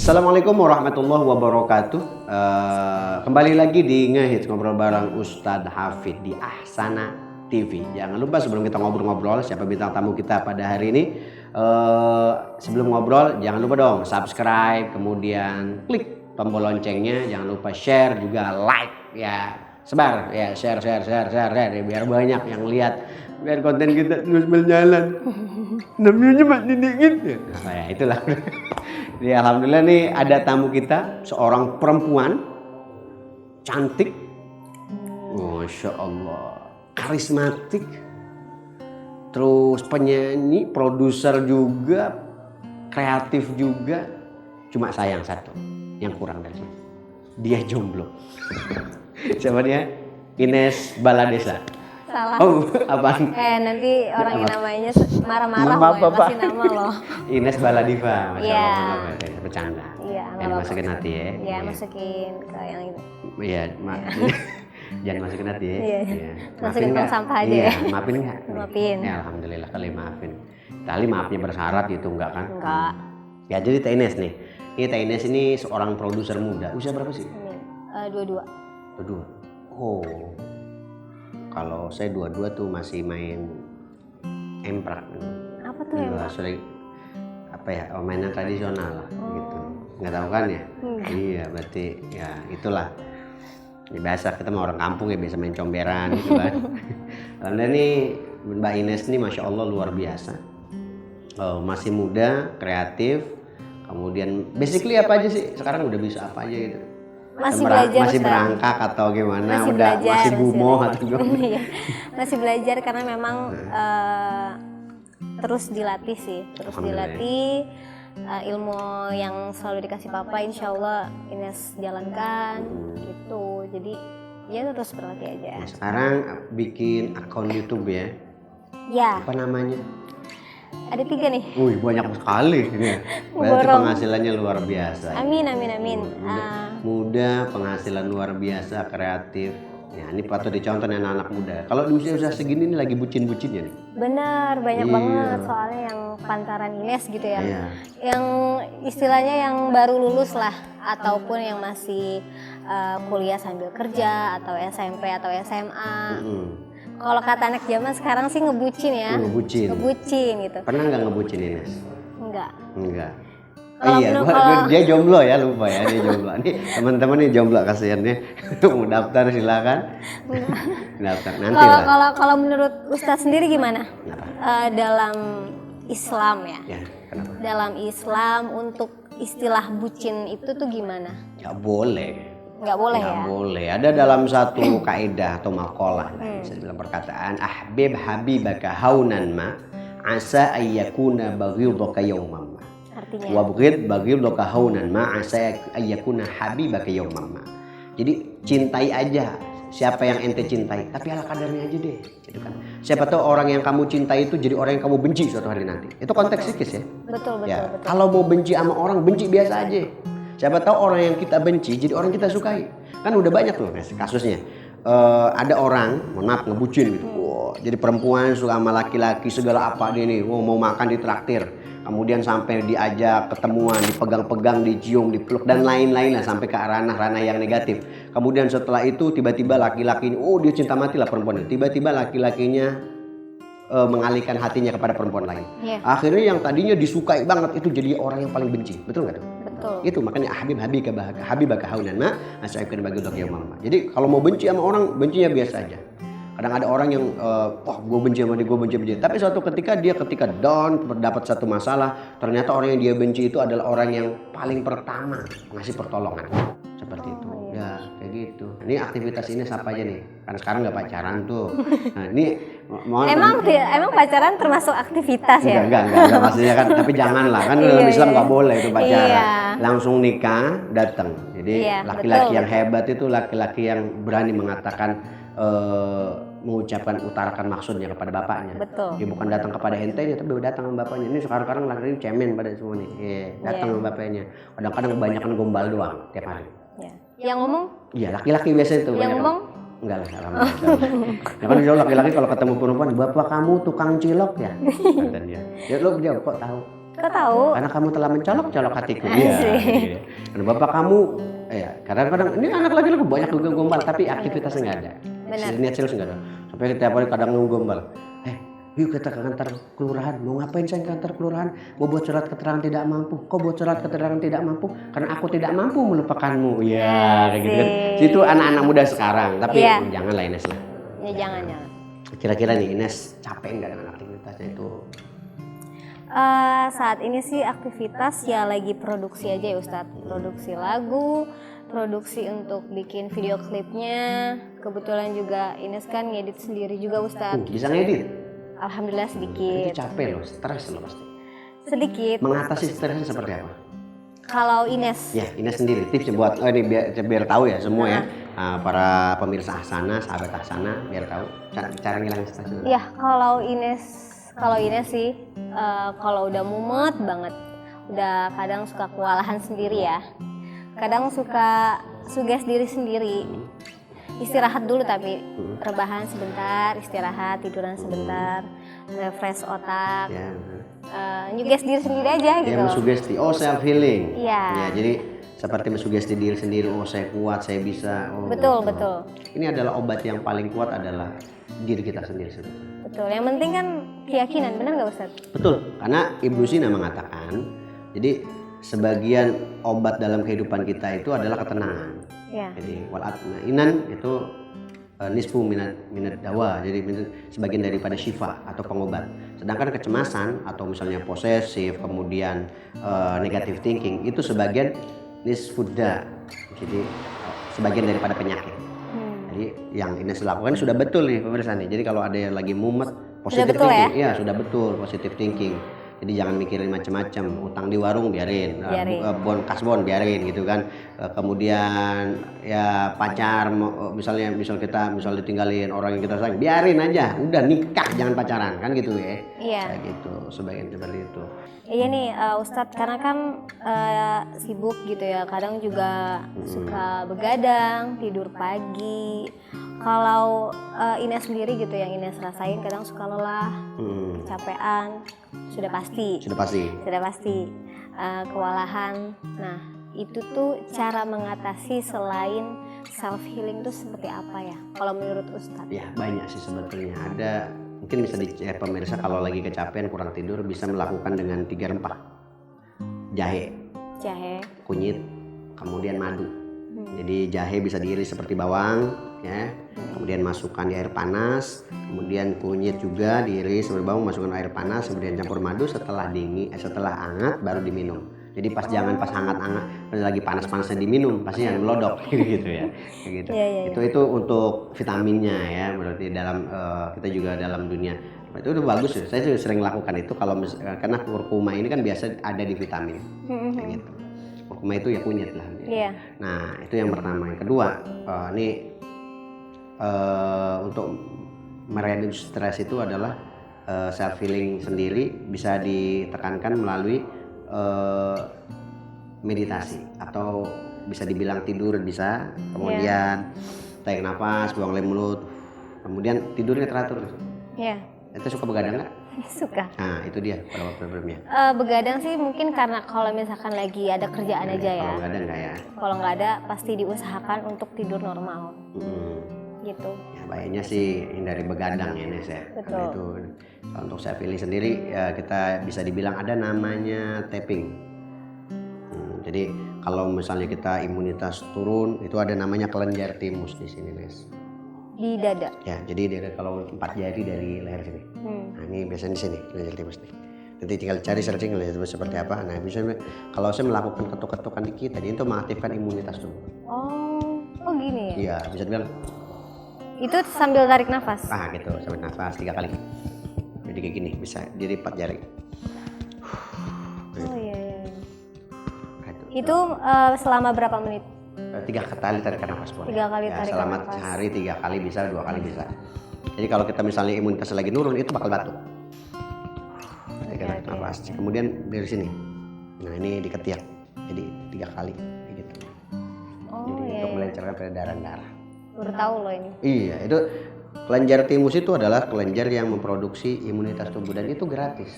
Assalamualaikum warahmatullahi wabarakatuh. Kembali lagi di Ngehits Ngobrol bareng Ustadz Hafid di Ahsana TV. Jangan lupa sebelum kita ngobrol-ngobrol siapa bintang tamu kita pada hari ini. Sebelum ngobrol jangan lupa dong subscribe, kemudian klik tombol loncengnya, jangan lupa share juga like ya. Sebar ya, share ya, biar banyak yang lihat, biar konten kita terus berjalan. Namanya mak dingin ya. Nah, ya itulah. Jadi alhamdulillah nih ada tamu kita, seorang perempuan cantik, masya Allah, karismatik, terus penyanyi, produser juga, kreatif juga. Cuma sayang satu, yang kurang dari situ, dia jomblo. Siapa dia? Ines Baladesa. Salah. Oh, apaan? Nanti orang yang namanya marah-marah Maaf, loh, Bapak. masih nama loh. Ines Baladiva, masya Iya. Allah, bercanda. Iya, Jangan masukin hati ya. Iya, masukin ke yang itu. Iya, jangan masukin hati ya. Iya. Iya. Masukin tong sampah aja Iya, ya. maafin nggak? Maafin. Ya, alhamdulillah kali maafin. Kali maafnya bersyarat gitu enggak kan? Enggak. Ya jadi Teh Ines nih. Ini Teh Ines ini seorang produser muda. Usia berapa sih? Dua-dua. Dua. Oh. Kalau saya dua-dua tuh masih main emprak. Apa tuh Iya, ya? sorry. Apa ya? Mainan tradisional lah gitu. Nggak tahu kan ya? Iya, berarti ya itulah. Ya, biasa kita mau orang kampung ya biasa main comberan gitu kan. Alhamdulillah nih Mbak Ines nih masya Allah luar biasa. Masih muda, kreatif. Kemudian basically apa aja sih? Sekarang udah bisa apa aja gitu? Masih belajar. Masih berangkat atau gimana? Masih udah belajar, masih gumoh atau gimana? Iya. Masih belajar karena memang terus dilatih sih, terus dilatih. Ilmu yang selalu dikasih papa insya Allah Ines jalankan gitu, jadi ya terus berlatih aja. Nah, sekarang bikin akun YouTube ya? Ya, Apa namanya? ada 3 nih. Wih banyak sekali ini. Berarti Borong. penghasilannya luar biasa. Amin. Muda, penghasilan luar biasa, kreatif. Ya ini patut dicontoh anak-anak muda. Kalau di usia segini nih lagi bucin-bucinnya nih. Benar, banyak Iya. banget soalnya yang pantaran Ines gitu ya. Iya. Yang istilahnya yang baru lulus lah, ataupun yang masih kuliah sambil kerja, atau SMP atau SMA. Kalau kata anak zaman sekarang sih ngebucin ya. Ngebucin gitu. Pernah nggak ngebucin Ines? Enggak. Kalau Iya, kalau- dia jomblo ya, lupa ya dia jomblo. Nih teman-teman nih jomblo kasihannya. Mau daftar silakan. Daftar nanti lah. Kalau menurut Ustadz sendiri gimana? Kenapa? Dalam Islam ya. Ya, kenapa? Dalam Islam untuk istilah bucin itu tuh gimana? Nggak boleh. Nggak boleh Nggak ya? boleh. Ada dalam satu kaidah atau maqalah bisa dalam perkataan ahbib habibaka haunan ma asa ayyakuna baghidaka yawman ma. Artinya? Wabghid baghidaka haunan ma asa ayyakuna habibaka yawman ma. Jadi cintai aja siapa yang ente cintai, tapi ala kadarnya aja deh, gitu kan. Siapa tahu orang yang kamu cintai itu jadi orang yang kamu benci suatu hari nanti. Itu konteks psikis ya. Betul. Ya, kalau mau benci sama orang, benci biasa aja. Siapa tahu orang yang kita benci jadi orang kita sukai. Kan udah banyak tuh kasusnya. Ada orang, mohon maaf ngebucin gitu. Wow, jadi perempuan suka sama laki-laki segala apa dia nih. Wow, mau makan ditraktir. Kemudian sampai diajak ketemuan, dipegang-pegang, dicium, dipeluk dan lain-lain lah sampai ke ranah-ranah yang negatif. Kemudian setelah itu tiba-tiba laki-lakinya, oh dia cinta mati lah perempuan itu. Tiba-tiba laki-lakinya mengalihkan hatinya kepada perempuan lain. Iya. Akhirnya yang tadinya disukai banget itu jadi orang yang paling benci. Betul nggak tuh? Betul. Itu makanya habibaka haunan ma asyaikan bagi untuk yang mama. Jadi kalau mau benci sama orang, bencinya biasa aja. Kadang ada orang yang gue benci sama dia, gue benci. Tapi suatu ketika down, dapat satu masalah, ternyata orang yang dia benci itu adalah orang yang paling pertama ngasih pertolongan. Seperti itu. Ya, kayak gitu. Ini aktivitas ini apa aja nih? Kan sekarang nggak pacaran tuh. Nah, ini Emang pacaran termasuk aktivitas ya? Enggak maksudnya kan, tapi janganlah kan dalam Islam nggak boleh itu pacaran. Iya. Langsung nikah, datang. Jadi Iya, laki-laki betul. yang hebat itu laki-laki yang berani mengatakan mengucapkan utarakan maksudnya kepada bapaknya. Betul. Dia bukan datang kepada entenya tapi datang sama bapaknya. Ini sekarang laki-laki cemen pada semua nih. Datang sama bapaknya. Kadang-kadang kebanyakan gombal doang tiap hari. Ya. Yang ngomong? Iya, laki-laki biasa itu. Yang ngomong? Enggak lah, alhamdulillah. Ya kan jauh laki-laki kalau ketemu perempuan, bapak kamu tukang cilok ya? Kata dia. Ya lo jawab kok tahu. Kok tahu? Karena kamu telah mencolok-colok hatiku. Asik. Iya. Karena bapak kamu, kadang-kadang ini anak laki-laki banyak juga gombal, tapi aktivitasnya nggak ada. Benar. Niat serius nggak ada. Sampai tiap hari kadang gombal. Yuk kita ke kantor kelurahan. Mau ngapain saya ke kantor kelurahan? Mau buat surat keterangan tidak mampu. Kok buat surat keterangan tidak mampu? Karena aku tidak mampu melupakanmu. Iya, kayak gitu kan. Itu anak-anak muda sekarang. Tapi janganlah Ines lah. Ya jangan. Kira-kira nih Ines capek nggak dengan aktivitasnya itu? Saat ini sih aktivitas ya lagi produksi aja ya Ustadz. Produksi lagu, produksi untuk bikin video klipnya. Kebetulan juga Ines kan ngedit sendiri juga Ustadz. Bisa ngedit? Alhamdulillah Itu sedikit. capek loh, stres loh pasti. Sedikit. Mengatasi stresnya seperti apa? Kalau Ines. Ya, Ines sendiri tipsnya buat ini biar tahu ya semua ya. Para pemirsa Ahsana, sahabat Ahsana biar tahu cara ngilangin stres. Ya, kalau Ines sih kalau udah mumet banget, udah kadang suka kewalahan sendiri ya. Kadang suka suges diri sendiri. Istirahat dulu tapi rebahan sebentar, istirahat, tiduran sebentar, refresh otak, nyuges diri sendiri aja gitu. Ya, mensugesti, self healing. Iya. Ya, jadi seperti mensugesti diri sendiri, saya kuat, saya bisa. Betul. Ini adalah obat yang paling kuat adalah diri kita sendiri sebetulnya. Betul. Yang penting kan keyakinan, benar nggak Ustaz? Betul, karena Ibnu Sina mengatakan, jadi sebagian obat dalam kehidupan kita itu adalah ketenangan. Ya. Jadi walatmainan itu nisfu minat dawa, jadi sebagian daripada syifa atau pengobat. Sedangkan kecemasan atau misalnya posesif, kemudian negative thinking itu sebagian nisfuda, jadi sebagian daripada penyakit. Jadi yang Ines lakukan sudah betul nih pemirsa nih. Jadi kalau ada yang lagi mumet, positive thinking, ya sudah betul positive thinking. Jadi jangan mikirin macam-macam, utang di warung biarin. Kasbon biarin gitu kan. Kemudian ya pacar, misal kita ditinggalin orang yang kita sayang, biarin aja, udah nikah jangan pacaran kan gitu ya. Iya. Kayak gitu, sebagian seperti itu. Iya nih Ustadz, karena kan sibuk gitu ya, kadang juga suka begadang, tidur pagi. Kalau Ines sendiri gitu yang Ines rasain kadang suka lelah, kecapean, sudah pasti kewalahan. Nah itu tuh cara mengatasi selain self healing tuh seperti apa ya kalau menurut Ustadz? Ya banyak sih sebetulnya, ada mungkin bisa dicek pemirsa kalau lagi kecapean kurang tidur bisa melakukan dengan 3 rempah: jahe, kunyit, kemudian madu. Jadi jahe bisa diiris seperti bawang ya, kemudian masukkan di air panas, kemudian kunyit juga diiris seperti bawang, masukkan air panas, kemudian campur madu. Setelah hangat baru diminum. Jadi jangan pas hangat-hangat, pas lagi panas-panasnya diminum, pasti yang melodok gitu ya. Kayak gitu. Itu untuk vitaminnya ya, berarti dalam kita juga dalam dunia. Itu udah bagus ya. Saya juga sering lakukan itu karena kurkuma ini kan biasa ada di vitamin. Kayak gitu. Kurkuma itu ya kunyit lah. Iya. Nah, itu yang pertama. Yang kedua, untuk mereduce stres itu adalah self healing sendiri bisa ditekankan melalui meditasi atau bisa dibilang tidur bisa, kemudian tarik nafas, buang lem mulut, kemudian tidurnya teratur. Iya. Itu suka begadang nggak? Suka. Nah itu dia pada problemnya. Begadang sih mungkin karena kalau misalkan lagi ada kerjaan aja ya. Kalau nggak ada nggak ya? Kalau nggak ada pasti diusahakan untuk tidur normal. Gitu. Ya, baiknya sih hindari begadang ya Nes ya. Betul. Itu untuk saya pilih sendiri ya, kita bisa dibilang ada namanya tapping. Jadi kalau misalnya kita imunitas turun itu ada namanya kelenjar timus di sini Nes. Di dada. Ya jadi kalau 4 jari dari leher sini. Nah ini biasanya di sini kelenjar timus nih. Nanti tinggal cari searching kelenjar timus seperti apa. Nah bisa kalau saya melakukan ketuk-ketukan dikit tadi itu mengaktifkan imunitas tubuh. Oh gini ya? Iya bisa dibilang. Itu sambil tarik nafas? Gitu, sambil nafas 3 kali. Jadi kayak gini, bisa jadi 4 jari. Oh iya. Itu selama berapa menit? 3 kali tarik nafas boleh. 3 kali tarik selama nafas. sehari 3 kali bisa, 2 kali bisa. Jadi kalau kita misalnya imunitas lagi nurun itu bakal batuk. Tarik nafas. Kemudian dari sini. Nah ini di ketiak. Jadi 3 kali gitu. Jadi untuk melancarkan peredaran darah. Baru tahu loh ini. Iya, itu kelenjar timus itu adalah kelenjar yang memproduksi imunitas tubuh dan itu gratis.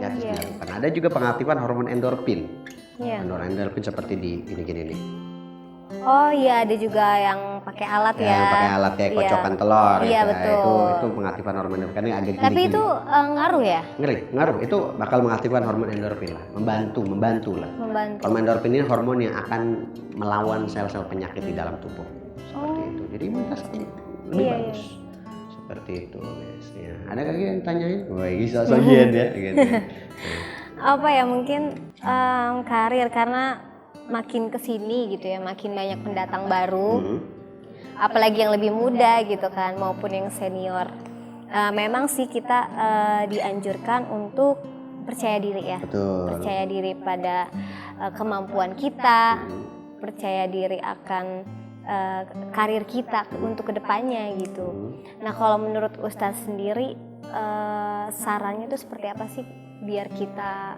Ya, harus Iya. dilakukan. Ada juga pengaktifan hormon endorfin. Iya. Endorfin seperti di gini nih. Oh iya, ada juga yang pakai alat ya. Yang pakai alat kayak Iya. kocokan telur Iya, gitu. Ya, betul. itu pengaktifan hormon endorfin kan agak Tapi gini-gini. itu ngaruh ya? Ngaruh. Itu bakal mengaktifkan hormon endorfin lah, membantu lah. Membantu. Hormon endorfin ini hormon yang akan melawan sel-sel penyakit di dalam tubuh. Seperti itu. Jadi imunitas lebih Iya, bagus. Seperti itu, guys. Ya. Ada lagi yang tanyain? Wah, bisa sogian ya gitu. Apa ya, mungkin karir, karena makin kesini gitu ya, makin banyak pendatang baru, apalagi yang lebih muda gitu kan, maupun yang senior. Memang sih kita dianjurkan untuk percaya diri ya. Betul. Percaya diri pada kemampuan kita, percaya diri akan karir kita untuk kedepannya gitu. Nah, kalau menurut Ustadz sendiri, sarannya itu seperti apa sih biar kita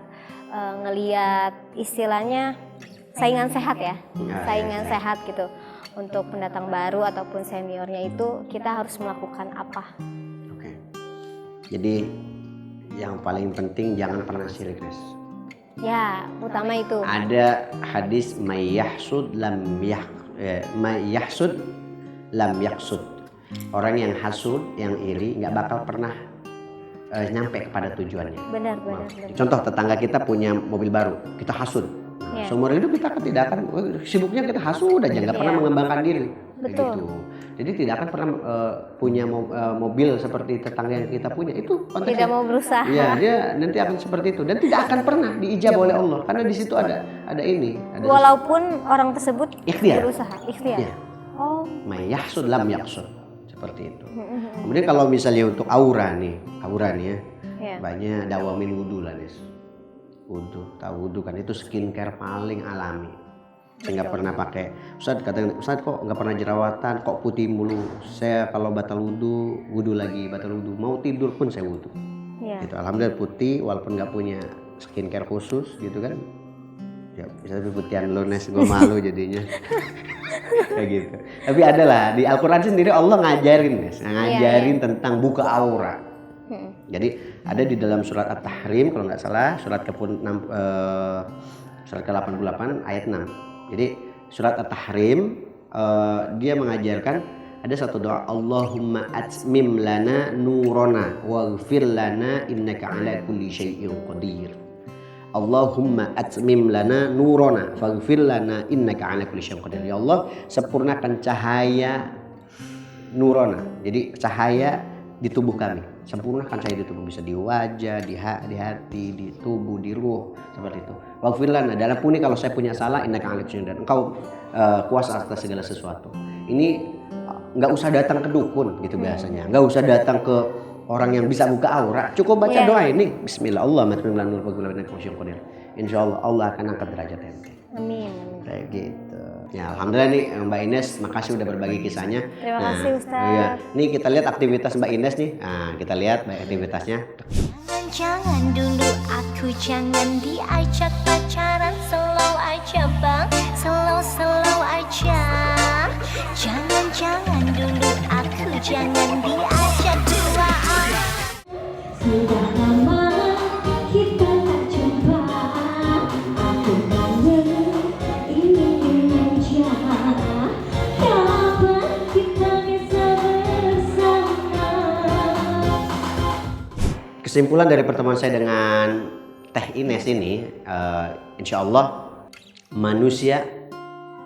ngelihat istilahnya saingan sehat ya, saingan sehat gitu. Untuk pendatang baru ataupun seniornya itu kita harus melakukan apa? Oke. Jadi yang paling penting jangan pernah sirik, guys. Ya, utama itu. Ada hadis mayyahsud lam yaksud. Orang yang hasud, yang iri nggak bakal pernah nyampe kepada tujuannya. Benar. Contoh, tetangga kita punya mobil baru, kita hasud. Ya. Seumur hidup kita tidak akan sibuknya kita hasud aja, nggak pernah mengembangkan diri. Betul. Gitu. Jadi tidak akan pernah punya mobil seperti tetangga yang kita punya. Itu konteksnya. Tidak mau berusaha. Iya, dia nanti akan seperti itu dan tidak akan pernah diijab oleh Allah karena di situ ada ini. Walaupun orang tersebut Ikhtiar. berusaha, ikhtiar. Iya. Oh, Mayyahsud lam yaksud, seperti itu. Kemudian kalau misalnya untuk aura nih ya, ya. banyak dawamin wudhu lah nih. Tahu wudhu kan itu skincare paling alami. Saya nggak pernah pakai. Ustadz kata Ustadz kok nggak pernah jerawatan, kok putih mulu. Saya kalau batal wudhu lagi batal wudhu. Mau tidur pun saya wudhu. Ya. Gitu. Alhamdulillah putih walaupun nggak punya skincare khusus gitu kan. Ya bisa tapi putihan lunes, gue malu jadinya. Kayak gitu. Tapi adalah di Al-Quran sendiri Allah ngajarin guys, ngajarin tentang buka aura. Jadi ada di dalam surat At-Tahrim kalau nggak salah surat ke-88 ayat 6. Jadi surat At-Tahrim dia mengajarkan ada satu doa, Allahumma atmim lana nurana waghfir lana innaka ala kulli syai'in qadir. Allahumma atmim lana nurana waghfir lana innaka ala kulli syai'in qadir. Ya Allah, sempurnakan cahaya nurana. Jadi cahaya di tubuh kami. Sempurnakan cahaya di tubuh, bisa di wajah, di hati, di tubuh, di ruh, seperti itu. Waghfir lana, dan ampuni kalau saya punya salah, innaka ala kulli syai'in qadir. Engkau kuasa atas segala sesuatu. Ini nggak usah datang ke dukun gitu biasanya, nggak usah datang ke orang yang bisa buka aura, cukup baca doa ini, Bismillah, Insya Allah Allah akan angkat derajat ente. Amin. Kayak gitu. Ya Alhamdulillah nih Mbak Ines, makasih udah berbagi kisahnya. Terima kasih Ustaz. Iya. Nih kita lihat aktivitas Mbak Ines nih. Nah kita lihat aktivitasnya. Jangan dulu aku, jangan diajak pacaran, slow aja bang, slow aja. Jangan dulu aku, jangan diajak duaan. Sudah lama kita tak jumpa, aku kangen ingin menjadi. Kapan kita bisa bersama? Kesimpulan dari pertemuan saya dengan Teh Ines ini, insya Allah manusia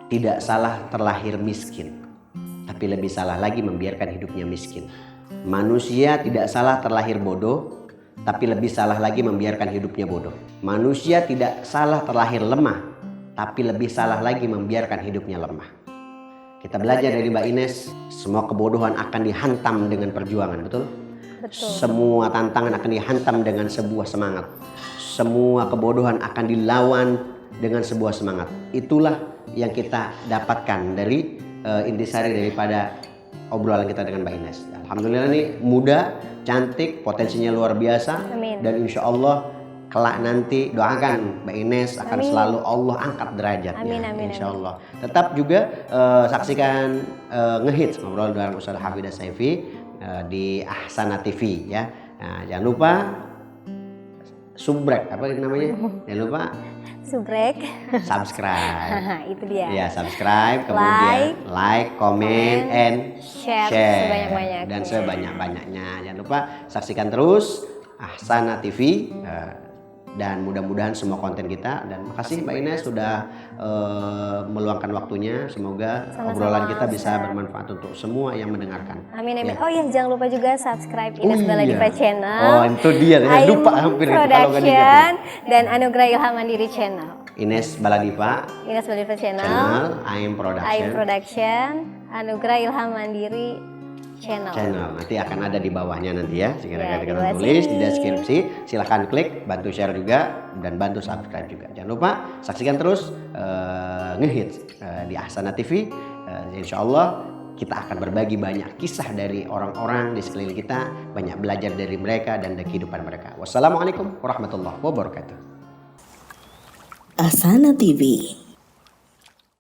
tidak salah terlahir miskin, tapi lebih salah lagi membiarkan hidupnya miskin. Manusia tidak salah terlahir bodoh, tapi lebih salah lagi membiarkan hidupnya bodoh. Manusia tidak salah terlahir lemah, tapi lebih salah lagi membiarkan hidupnya lemah. Kita belajar dari Mbak Ines, semua kebodohan akan dihantam dengan perjuangan, betul? Betul. Semua tantangan akan dihantam dengan sebuah semangat. Semua kebodohan akan dilawan dengan sebuah semangat. Itulah yang kita dapatkan dari intisari daripada obrolan kita dengan Mbak Ines. Alhamdulillah nih muda, cantik, potensinya luar biasa. Amin. Dan insya Allah kelak nanti doakan Mbak Ines akan selalu Allah angkat derajatnya. Amin. Insya Allah. Tetap juga saksikan ngehits ngobrol dengan Ustadz Hafidah Saifi di Ahsana TV ya. Nah, jangan lupa subrek apa namanya? Jangan lupa Subrek. subscribe. Itu dia. Ya, subscribe, kemudian like, comment, and share sebanyak-banyak. dan sebanyak-banyaknya. Jangan lupa saksikan terus Ahsana TV dan mudah-mudahan semua konten kita. Dan makasih Mbak Ines sudah meluangkan waktunya. Semoga Sama-sama, obrolan kita bisa Ustaz. bermanfaat untuk semua yang mendengarkan. Amin amin. Ya. Oh iya, jangan lupa juga subscribe Ines iya. Baladiva Channel. Oh, itu dia. Saya Aim lupa hampir itu kalau nggak diingat. Production dan Anugerah Ilham Mandiri Channel. Ines Baladiva Ines Baladiva Channel. Channel, Aim Production. Aim Production, Anugerah Ilham Mandiri Channel. Nanti akan ada di bawahnya nanti ya, Ya, kita di bawah akan tulis sini. di deskripsi. Silahkan klik, bantu share juga dan bantu subscribe juga. Jangan lupa saksikan terus ngehits di Ahsana TV. Insya Allah kita akan berbagi banyak kisah dari orang-orang di sekeliling kita, banyak belajar dari mereka dan dari kehidupan mereka. Wassalamualaikum warahmatullahi wabarakatuh. Ahsana TV.